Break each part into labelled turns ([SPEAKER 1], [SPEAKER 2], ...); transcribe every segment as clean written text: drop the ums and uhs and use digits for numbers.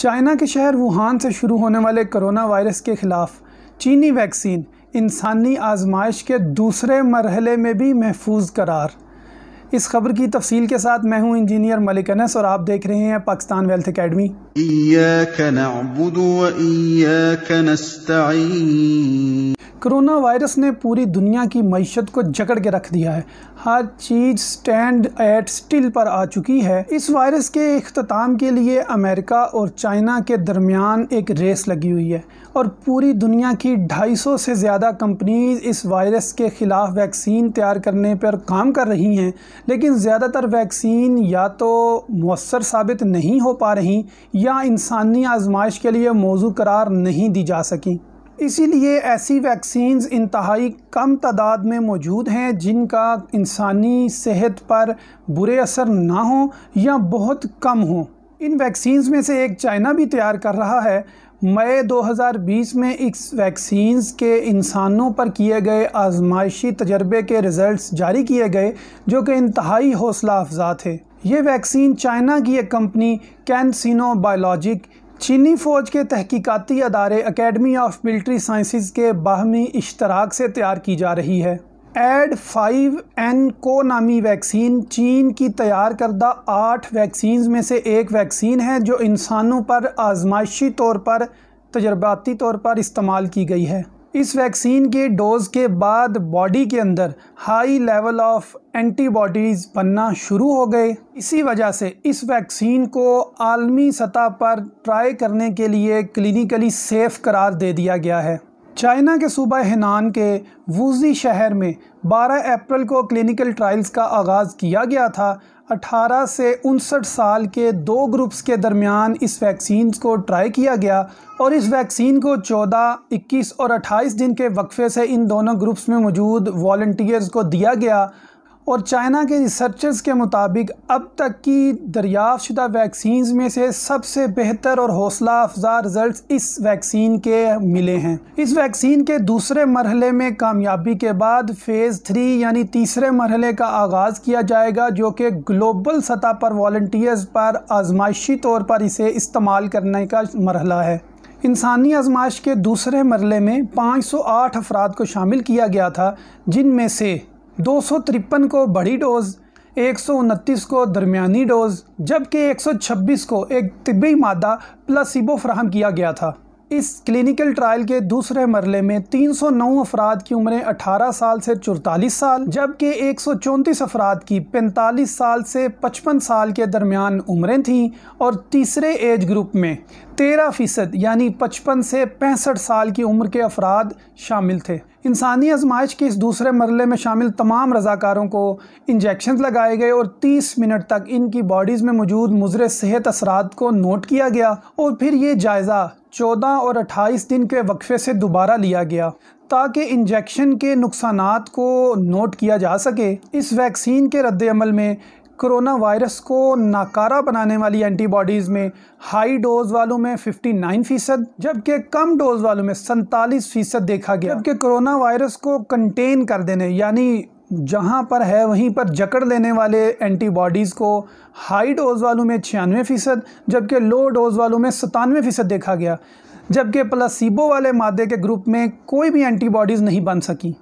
[SPEAKER 1] China के शहर Wuhan से शुरू होने वाले कोरोना वायरस के खिलाफ चीनी वैक्सीन इंसानी आजमाइश के दूसरे मरहले में भी महफूज करार। इस खबर की तफसील के साथ मैं हूं इंजीनियर मलिक अनस और आप देख रहे हैं पाकिस्तान वेल्थ एकेडमी।
[SPEAKER 2] इय्याक नअबुदु व इय्याक नस्तईन।
[SPEAKER 1] कोरोना वायरस ने पूरी दुनिया की मईशत को जकड़ के रख दिया है। हर चीज़ स्टैंड एट स्टिल पर आ चुकी है। इस वायरस के इख्तिताम के लिए अमेरिका और चाइना के दरमियान एक रेस लगी हुई है और पूरी दुनिया की 250 से ज़्यादा कंपनीज इस वायरस के ख़िलाफ़ वैक्सीन तैयार करने पर काम कर रही हैं, लेकिन ज़्यादातर वैक्सीन या तो मौसर साबित नहीं हो पा रही या इंसानी आजमाइश के लिए मौजू करार नहीं दी जा सकी। इसीलिए ऐसी वैक्सीन्स इंतहाई कम तादाद में मौजूद हैं जिनका इंसानी सेहत पर बुरे असर ना हो या बहुत कम हो। इन वैक्सीन्स में से एक चाइना भी तैयार कर रहा है। मई 2020 में इस वैक्सीन्स के इंसानों पर किए गए आजमाइशी तजर्बे के रिज़ल्ट्स जारी किए गए, जो कि इंतहाई हौसला अफजा थे। ये वैक्सीन चाइना की एक कंपनी कैनसिनो बायोलॉजिक, चीनी फ़ौज के तहकीकाती अदारे अकेडमी ऑफ मिलिट्री साइंसेज के बाहमी इश्तराक से तैयार की जा रही है। AD5NCO नामी वैक्सीन चीन की तैयार करदा 8 वैक्सीन में से एक वैक्सीन है जो इंसानों पर आजमाइशी तौर पर तजर्बाती तौर पर इस्तेमाल की गई है। इस वैक्सीन के डोज़ के बाद बॉडी के अंदर हाई लेवल ऑफ एंटीबॉडीज़ बनना शुरू हो गए। इसी वजह से इस वैक्सीन को आलमी सतह पर ट्राई करने के लिए क्लिनिकली सेफ करार दे दिया गया है। चाइना के सूबा हेनान के वुजी शहर में 12 अप्रैल को क्लिनिकल ट्रायल्स का आगाज़ किया गया था। 18 से 59 साल के 2 ग्रुप्स के दरमियान इस वैक्सीन को ट्राई किया गया और इस वैक्सीन को 14, 21 और 28 दिन के वक्फे से इन दोनों ग्रुप्स में मौजूद वॉलंटियर्स को दिया गया। और चाइना के रिसर्चर्स के मुताबिक अब तक की दरियाफ्त शुदा वैक्सीन्स में से सबसे बेहतर और हौसला अफजा रिजल्ट्स इस वैक्सीन के मिले हैं। इस वैक्सीन के दूसरे मरहले में कामयाबी के बाद फ़ेज़ 3 यानी तीसरे मरहले का आगाज़ किया जाएगा, जो कि ग्लोबल सतह पर वॉलंटियर्स पर आजमाइशी तौर पर इसे इस्तेमाल करने का मरहला है। इंसानी आजमाइश के दूसरे मरहले में 508 अफराद को शामिल किया गया था, जिनमें से 253 को बड़ी डोज़, 129 को दरमियानी डोज़, जबकि 126 को एक तिब्बी मादा प्लेसिबो फराहम किया गया था। इस क्लिनिकल ट्रायल के दूसरे मरहले में 309 अफराद की उम्रें 18 साल से 44 साल, जबकि 134 अफराद की 45 साल से 55 साल के दरमियान उम्रें थीं और तीसरे एज ग्रुप में 13% यानी 55 से 65 साल की उम्र के अफराद शामिल थे। इंसानी आजमाइश के इस दूसरे मरहले में शामिल तमाम रज़ाकारों को इंजेक्शन लगाए गए और 30 मिनट तक इनकी बॉडीज़ में मौजूद मुज़र सेहत असरात को नोट किया गया और फिर ये जायज़ा 14 और 28 दिन के वक्फे से दोबारा लिया गया ताकि इंजेक्शन के नुकसानात को नोट किया जा सके। इस वैक्सीन के रद्द-ए-अमल में कोरोना वायरस को नाकारा बनाने वाली एंटीबॉडीज़ में हाई डोज वालों में 59%, जबकि कम डोज वालों में 47% देखा गया। जबकि कोरोना वायरस को कंटेन कर देने यानी जहां पर है वहीं पर जकड़ लेने वाले एंटीबॉडीज़ को हाई डोज वालों में 96%, जबकि लो डोज वालों में 97% देखा गया। जबकि प्लेसिबो वाले मादे के ग्रुप में कोई भी एंटीबॉडीज़ नहीं बन सकी।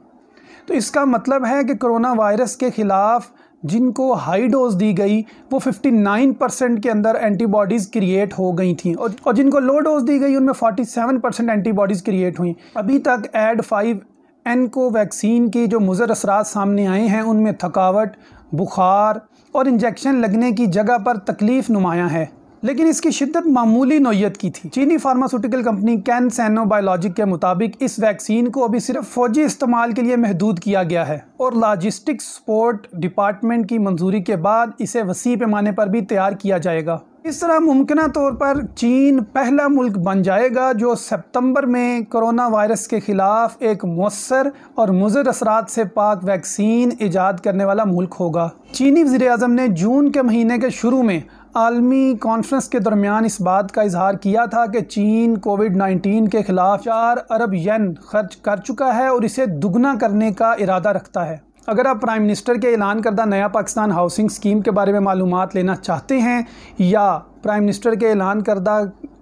[SPEAKER 1] तो इसका मतलब है कि कोरोना वायरस के ख़िलाफ़ जिनको हाई डोज दी गई वो 59% के अंदर एंटीबॉडीज़ क्रिएट हो गई थी और जिनको लो डोज दी गई उनमें 47% एंटीबॉडीज़ क्रिएट हुई। अभी तक AD5NCO वैक्सीन की जो मुज़र असरात सामने आए हैं उनमें थकावट, बुखार और इंजेक्शन लगने की जगह पर तकलीफ़ नुमायाँ है, लेकिन इसकी शिद्दत मामूली नौयत की थी। चीनी फार्मास्यूटिकल कंपनी कैनसिनो बायोलॉजिक के मुताबिक इस वैक्सीन को अभी सिर्फ फौजी इस्तेमाल के लिए महदूद किया गया है और लॉजिस्टिक्स सपोर्ट डिपार्टमेंट की मंजूरी के बाद इसे वसी पैमाने पर भी तैयार किया जाएगा। इस तरह मुमकिना तौर पर चीन पहला मुल्क बन जाएगा जो सितंबर में कोरोना वायरस के ख़िलाफ़ एक मौसर और मुज़र असरात से पाक वैक्सीन ईजाद करने वाला मुल्क होगा। चीनी वज़ीर-ए-आज़म ने जून के महीने के शुरू में आलमी कॉन्फ्रेंस के दरमियान इस बात का इजहार किया था कि चीन कोविड-19 के ख़िलाफ़ 4 अरब येन खर्च कर चुका है और इसे दुगना करने का इरादा रखता है। अगर आप प्राइम मिनिस्टर के ऐलान करदा नया पाकिस्तान हाउसिंग स्कीम के बारे में मालूमात लेना चाहते हैं या प्राइम मिनिस्टर के ऐलान करदा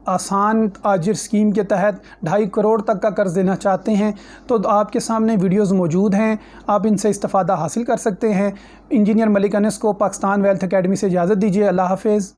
[SPEAKER 1] आसान आजिर स्कीम के तहत 2.5 करोड़ तक का कर्ज़ देना चाहते हैं तो आपके सामने वीडियोज़ मौजूद हैं, आप इनसे इस्तिफ़ादा हासिल कर सकते हैं। इंजीनियर मलिक अनस को पाकिस्तान वेल्थ अकेडमी से इजाज़त दीजिए। अल्लाह हाफ़िज़।